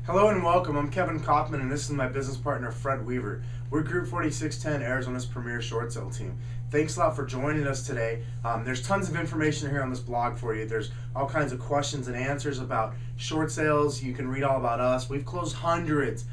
Hello and welcome. I'm Kevin Kauffman and this is my business partner Fred Weaver. We're Group 4610, Arizona's premier short sale team. Thanks a lot for joining us today. There's tons of information here on this blog for you. There's all kinds of questions and answers about short sales. You can read all about us. We've closed hundreds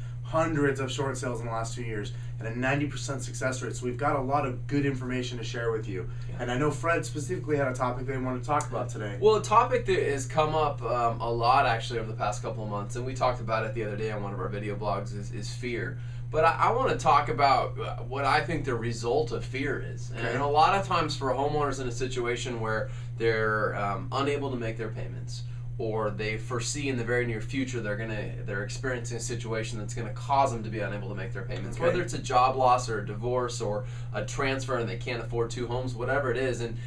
of short sales in the last 2 years and a 90% success rate. So we've got a lot of good information to share with you. Yeah. And I know Fred specifically had a topic they wanted to talk about today. Well, a topic that has come up a lot actually over the past couple of months, and we talked about it the other day on one of our video blogs, is fear. But I want to talk about what I think the result of fear is. Okay. And a lot of times for homeowners in a situation where they're unable to make their payments, or they foresee in the very near future they're experiencing a situation that's going to cause them to be unable to make their payments, okay, whether it's a job loss or a divorce or a transfer and they can't afford two homes, whatever it is. And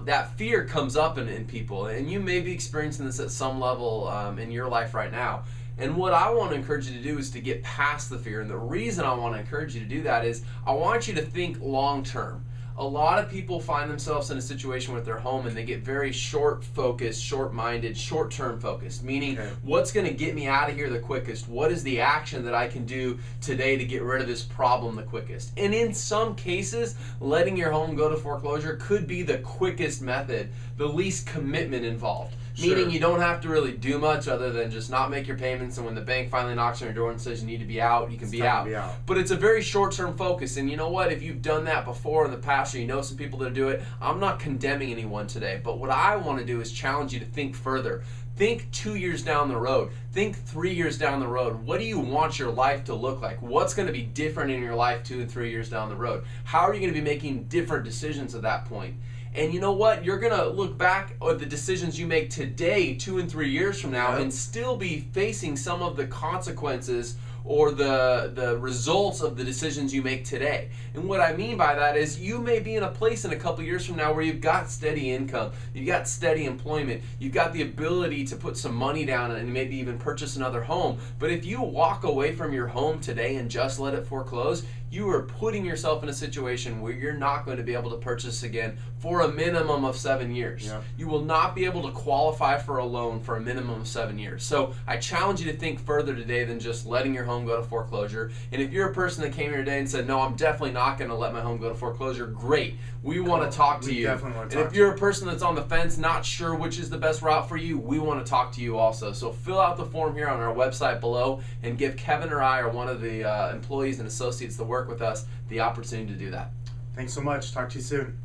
that fear comes up in people, and you may be experiencing this at some level in your life right now. And what I want to encourage you to do is to get past the fear. And the reason I want to encourage you to do that is I want you to think long term. A lot of people find themselves in a situation with their home and they get very short-focused, short-minded, short-term focused, meaning what's going to get me out of here the quickest? What is the action that I can do today to get rid of this problem the quickest? And in some cases, letting your home go to foreclosure could be the quickest method, the least commitment involved. Sure. Meaning you don't have to really do much other than just not make your payments, and when the bank finally knocks on your door and says you need to be out, you can be out. But it's a very short-term focus, and you know what? If you've done that before in the past or you know some people that do it, I'm not condemning anyone today, but what I want to do is challenge you to think further. Think 2 years down the road. Think 3 years down the road. What do you want your life to look like? What's going to be different in your life 2 and 3 years down the road? How are you going to be making different decisions at that point? And you know what? You're going to look back at the decisions you make today, 2 and 3 years from now, and still be facing some of the consequences or the results of the decisions you make today. And what I mean by that is you may be in a place in a couple years from now where you've got steady income, you've got steady employment, you've got the ability to put some money down and maybe even purchase another home. But if you walk away from your home today and just let it foreclose, you are putting yourself in a situation where you're not going to be able to purchase again for a minimum of 7 years. Yeah. You will not be able to qualify for a loan for a minimum of 7 years. So I challenge you to think further today than just letting your home go to foreclosure. And if you're a person that came here today and said, no, I'm definitely not going to let my home go to foreclosure, great. We want to talk to you. And if you're a person that's on the fence, not sure which is the best route for you, we want to talk to you also. So fill out the form here on our website below and give Kevin or I or one of the employees and associates that work with us the opportunity to do that. Thanks so much. Talk to you soon.